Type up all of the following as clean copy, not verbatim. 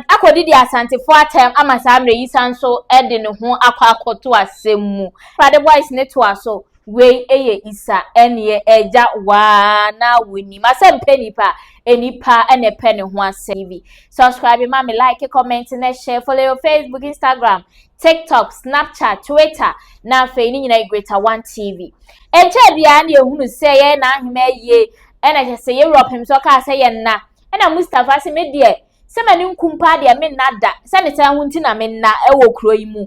akodi di Asante for time ama samre yisan so e de ne ho akwakoto asemu Father boys ne to aso we eye isa ene eja wa na woni masempe nipa enipa ene pe ne ho asem subscribe ma me like comment na share follow your Facebook Instagram TikTok Snapchat Twitter na fe ni nyina GreaterOne TV enche bia na ehunu se ye na ahema ye ena se ye Europe him so ka se ye na ena Mustafa se medie se mani nkumpa de me nada se ne tan hunti na me na ewo kuro yi mu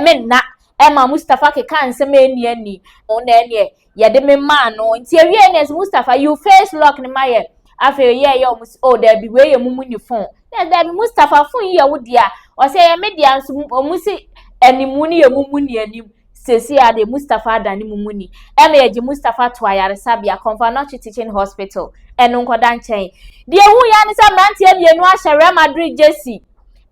me na ma Mustafa ke kan se me ani o na ene ye de me ma no nti ewie ne Mustafa you face lock ne maye afa ye o da bi we ye mumu ni phone da bi Mustafa phone ye wo dia o se ye media nso omusi animu ni ye mumu ni anim sesi ade Mustafa adani mumuni emeji Mustafa to ayaresabia Convanochi Teaching Hospital enu nkoda nchen de hu ya ni sa mrantie bienu ahye Madrid Jesse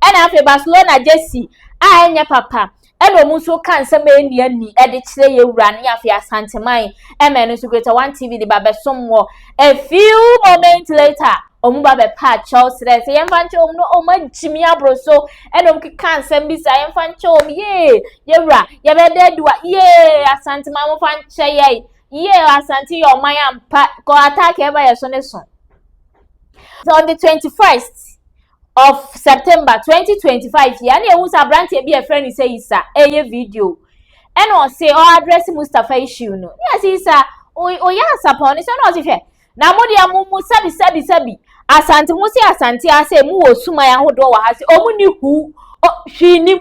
ena afi Barcelona Jesse a enye papa eno mu so kan se mani ani e de kire ye wura ne afi Asante man emenu so GreaterOne TV de babesomwo a few moments later omuba be pa Chelsea say yemfanche om no omagimi abroso enom kan sem bi say yemfanche om ye wura ye be dedua ye Asante man fanche ye Asante your man ampa go attack eba ye so ne so. So on the 21st of September 2025 ya na ewu sa brand be a friend say isa eye video eno say o address Mustafa issue no yes isa o ya sapon so no se na modi amumu sabi Asante musi Asante ase mu osuma ya hodo wa hase omuni hu hwini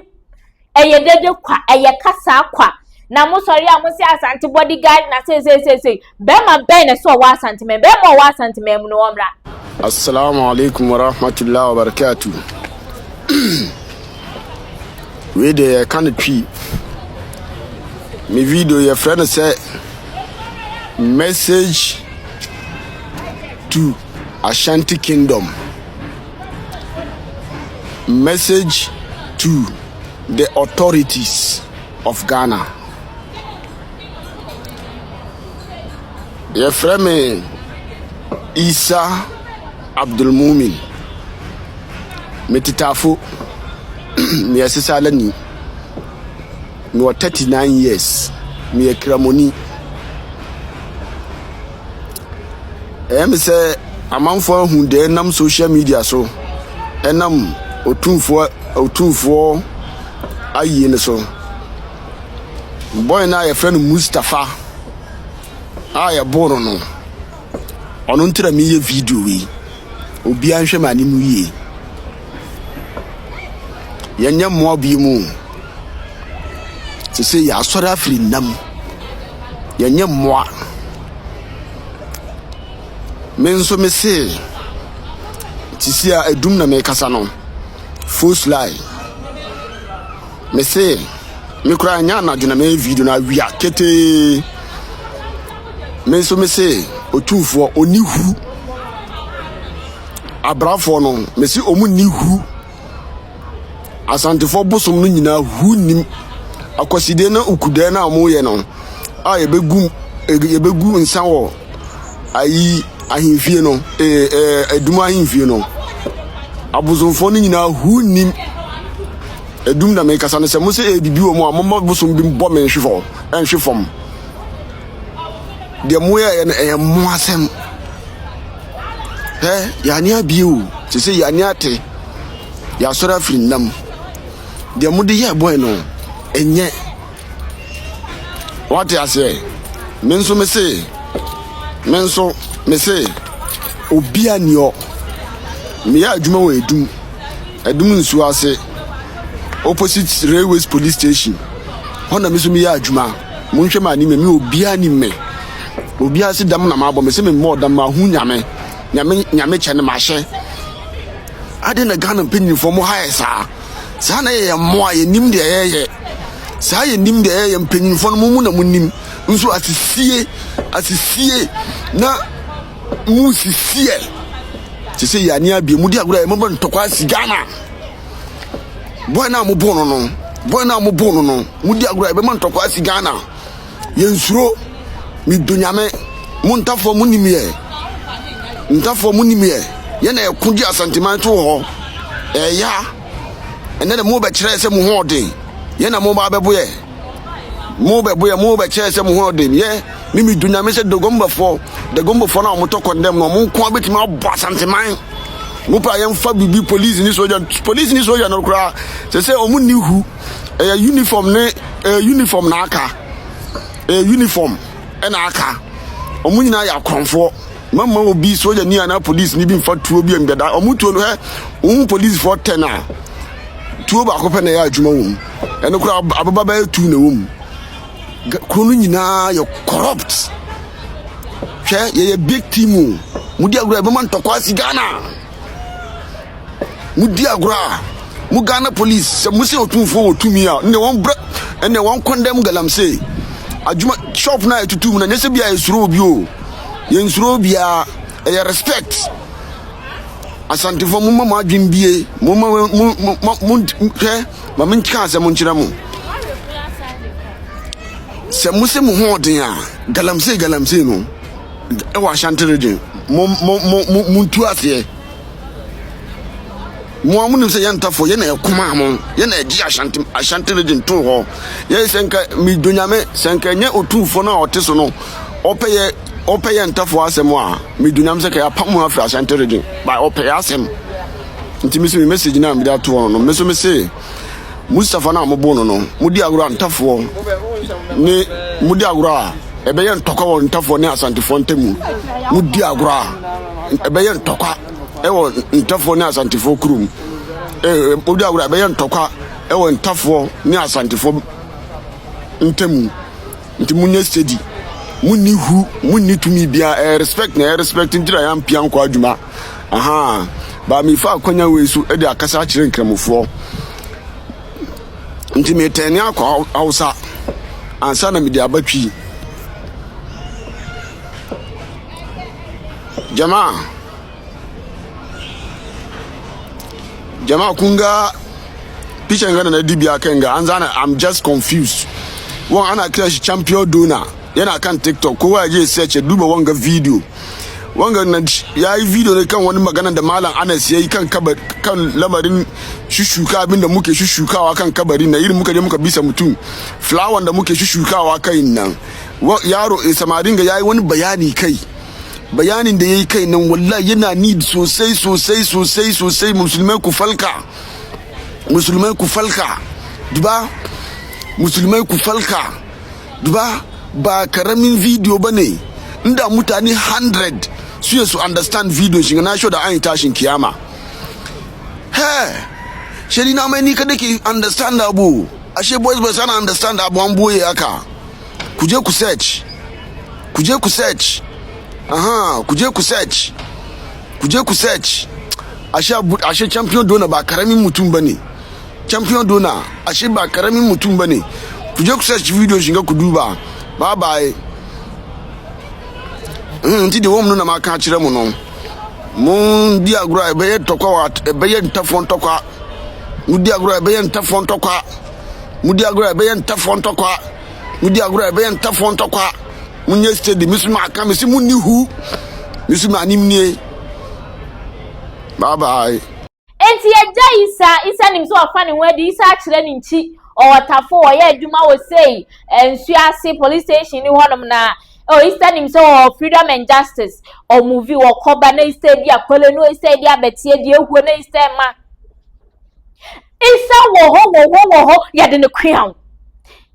eye dede kwa eye kasa kwa na musori amusi Asante bodyguard na say be ma be na so wa Asante me be ma wa Asante me mu no omra. Assalamu alaikum wa rahmatullahi wa barakatuh. We de kan twi me video your friend say message to Ashanti Kingdom, message to the authorities of Ghana. Your friend Isa Abdul Mumin metitafu me asisa lani me 39 years me kramoni me say amanfo hu de nam social media so enam otumfuo ayi ne so boy na your friend Mustafa ya boro no ono ntira me ye video wi obi anhwe mani mu yie yenya mo bi mu se ya asori afri nam yenya mo menso me se tisia edum na me kasa no false lie me se me kura nya na dwena me video na wia kete menso me se Otumfuo onihu abrafo no mesi omu ni hu Asante for Aboosom no nyina hu nim akoside na ukude na amoye no a yebegu nsan wo ayi ahimfie no edum ahimfie no Aboosomfo no nyina hu nim edum na me kasa no se mo se ebibi wo mo amoma Aboosom bi mbo me nhwefom de moya e mo asem yani abiu se se yani ate ya sora firi nam de mudi ye boy no enye what I say menso me se obi anio me ya adwuma wo edum nsu ase opposite railways police station hona me so me ya adwuma monhwe ma ni me obi ani me obi ase dam na mabo me se me mo dam ma hu nyame chene ma hye ade na Ghana penny for mo hae sa na ye mo aye nim de ye sa ye nim de ye penny for mo mu na mo nim nso asisie na mu sisie ti se ya ni abi mu di agura e mo ban tokwa si Ghana boy na mo bono no mu di agura e be man tokwa si Ghana ye nsuro mi dunyame mu ntafo mu nimye ye na ekudi asantiman to ho ya ene de mo be kire se mo ho den ye na mo ba beboye mo be kire se mo ho den ye mi dunya me se de gombafo na mo to condemn no mo nko abetimi abo asanteman mo pa ye mfa bibi police ni soldier no kra se o mu ni hu uniform na aka uniform na aka o mu nyina ya kronfo mama obi soldier ni ana police ni bi mfa tuo bi ambeda o mu tuo no he police for 10 a tuo ba ko pe na ya adwuma wom eno kra ababa ba tu na wom krono nyina yo corrupt hwe ye big team mudi agura be man tokwa si Ghana mudi agura mu Ghana police se musi Otumfuo otumi a ne won bra ene won condemn galamsey adwuma shop na Tutu na nyese bia esuro obi o ye nsuro bia e respect Asante fo mumma adwin bie mumma hwe ma menka se mo nkira mo se musi mu hoden a galamsey no e wa Ashanti region muntu ase mo amunim se yentafo ye na ekoma mo ye na egi Ashanti region to ho ye senka mi donyame senka nye Otumfuo na oteso no opeye ntafo asem a mi donyame se ka apam afi Ashanti region by opeye asem ntimi se message na mi da to no meso me se Mustafa na mo bo no mudi agura ntafo ni mudi agura ebeye ntokwa wo ntafo ne Asantefo ntemu mudi agura ebeye ntokwa ewo ntafo ne Asantefo kurum mudi agura ebeye ntokwa ewo ntafo ne Asantefo ntemu nti munye steady munni hu munni tumi bia respect ndira ya mpia nko adwuma aha ba mi fa akonya wesu e de akasa akire nkramofo nti me tani akwa Hausa ansa na media batwi Jama kunga picha ngana na dibia kenga anzana I'm just confused one ana crash champion donor yana kan TikTok ko waje search duba wanga video wanga na yayi video ne kan wani magana da malam Anas yayi kan kabar kan lamarin shushuka abinda muke shushukawa kan kabari na irin muka je muka bisa mutum flower da muke shushukawa kai nan yaro samarin ga yayi wani bayanin da yayi kai nan wallahi yana need sosai musulmai ku falka duba musulmai ku falka duba ba karamin video bane inda mutane 100 su understand video shi na show da an tashin kiyama sheri na mai ni kada ki understand abu ashe boys ba sana understand abu an boye haka kuje ku search ashe champion donor ba karamin mutum bane ashe ba karamin mutum bane kuje ku search video shi ga ku duba bye bye nti de wom no na maka kire mu no mun di agura e be tokwa wat e be ntafon tokwa mudi agura e be ntafon tokwa munye steady misuma aka misi munni hu misuma animnie bye bye enti eja isa nim so afa ne wadi isa akire ne nchi o watafo o ye adwuma Osei ensuase police station ni honom na Eastern him so freedom and justice or movie or coba na Eastern dia kwele no Eastern dia betie dia ehuo na Eastern ma isa wo ho ya de ne crown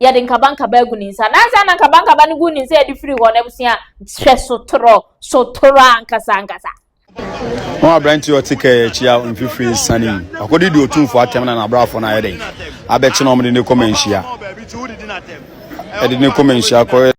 ya de nkabanka ba gu ni nsa na nsa na nkabanka ba ne gu ni nsa ya de free ho na busia hwe sotoro ankasa One abranti o tike chia mfifiri sani akodi di Otumfuo atem na abrafo na yede abechi na omde ne komenhia ede ne komenhia ko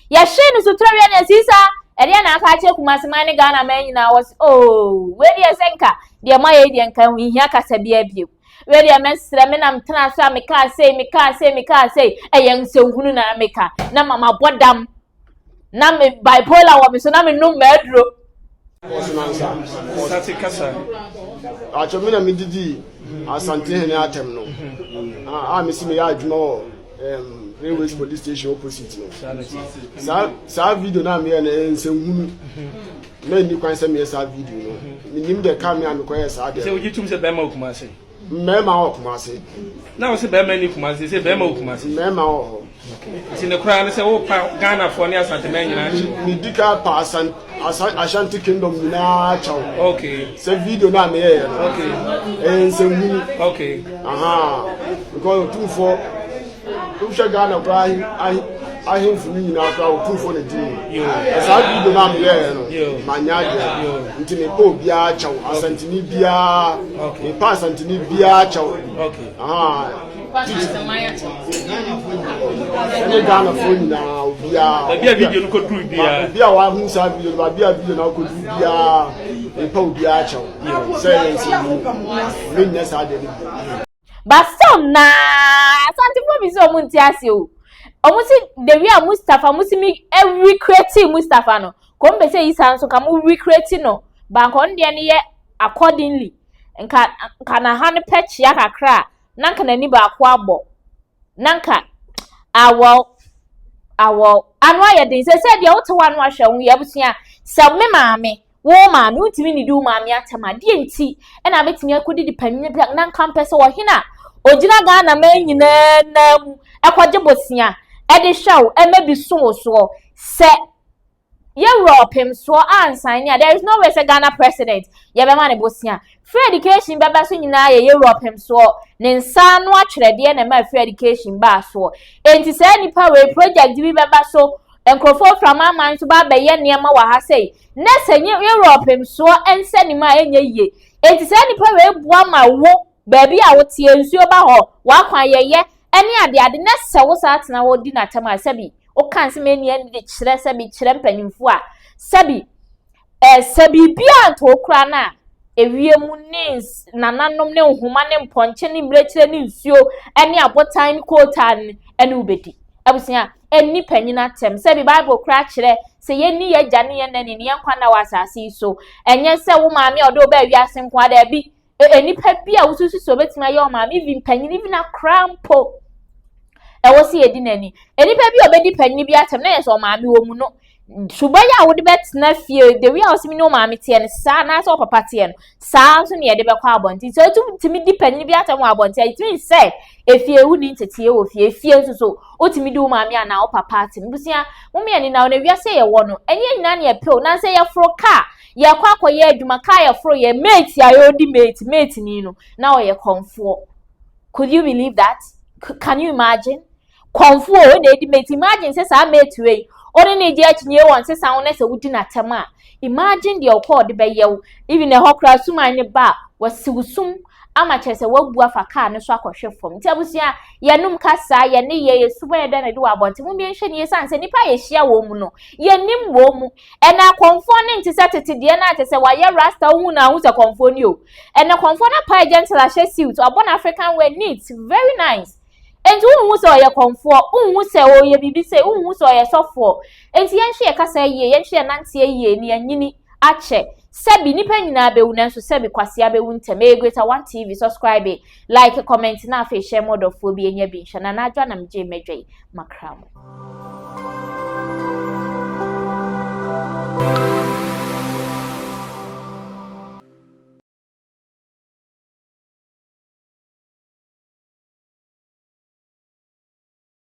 Ya shenu sutrawi na sisa eri na aka che kumasimane Ghana man na was oh we dey senka dey ma ye dey nka hia kasa bia bio we dey mesre me na mtena so me ka say eyen senhunu na meka na mama bodam na me bipolar wo me so na me no medro Sati kasa acho na me didi Asante hene atem no me si me ya adwuma railways police station opposite no sa video na me na ensenhunu na ni kwan se me sa video no nim de camera me koye sa de se ojitum se bema okumase mema okumase na wo se bema ni kumase se bema okumase mema o se ne kura ne se wo pa Ghana fo ne Asante man nyina ni dika pa Ashanti Kingdom na chaw okay se video na me ye okay ensenhunu okay because Otumfuo Ghana cry I him for me now cry Otumfuo na di as I video na me ye no manya nti me ko bia chaw Asantini bia me pa Asantini bia chaw okay Any Ghana phone now, bia video no ko dru bia wa hu sa video ba bia video na ko dru bia e pa bia chaw say me nyesa de Basom na Asante fo bi so munti ase o omusi the way Mustafa musimi every creative Mustafa no ko mbe say isa nso ka mu recreate no ba ko ndie ne ye accordingly nka na ha ne patch ya kakra nanka na ni ba kwa abo nanka awo anwa ye din se de wo to wanu ahwe ye busia se me maame wo maame utimi ni du maame atama de enti e na betimi akodi di panyin bia nanka mpese wo hina ogina Ghana man nyina nam ekwaje bosia e de hwew e mebi so se Europe so ansan ya there is no way say Ghana president ye be ma ne bosia free education baba so nyina ye Europe so ne nsa no atwerede na ma free education ba so enti say nipa we project bi baba so enkrofo from aman so ba be ye niema wa ha say na senye Europe so ense ni ma enye ye enti say nipa we bua ma wo baby a wo tie nsuo ba ho wa kwan ye ene ade na se wo sa atena wo di na tema sabi o kan se meni ene de kire sabi kire mpanyimfo a sabi sabi bia to kura na ewiemu ne nananom ne nhoma ne mponche ne mrekire ne nsuo ene abotan kotan ene ubedi abusia eni panyina tem sabi bible kura kire se yeni ye gane ye nani ne yankwa na wasase so enye se wo maame odo ba wiase nkwa da bi enipa bia wosusu so betima ye o maame vi panyini vi na crampo ewo si edi nani enipa bia obedi panyini bia tem na ye so maame wo mu no subaya wo de betna fie de wi a osimi no maame tie ne sa na so papa tie no sa so ne ye de be kwa abonti so tumi di panyini bia tem abonti it means say efie wu ni tetie wo fie so otimi di wo maame ana wo papa tie mbusia wo me ani na wo na wi ase ye wo no enye nyina ne ye pe na se ye fro car ye kwa akoye adwuma ka ye fro ye mate ya yo di mate ni no na o ye konfo. Could you believe that? Can you imagine? Konfo we na di mate, imagine say sa mate we ori na je achinye won say sa won say wudi na tema. Imagine the call de be ye even the hokra suma ne ba wasiwusum ama chese wabu afa ka ne so akohwe fom nti abusia ye num kasa ye ne ye suba ye da na de wa bonte mu bi nhwe ne ye sanse nipa ye hia wo mu no ye nim wo mu ena konfo ne nti setete de na atese wa ye rasta hu na hu se konfo ni o ena konfo na pa gentle a hye suit abon African wear neat very nice enti unhu se oye konfo unhu se oye bibi se unhu se oye sofo enti yenhwe kasa ye yenhwe nante ye ni anyini ache sebi nipa nyina be wuna so sebi kwase abewu ntem GreaterOne TV subscribe like comment na afi share modofo bi enya bi nhana na adwa na mje medwei makram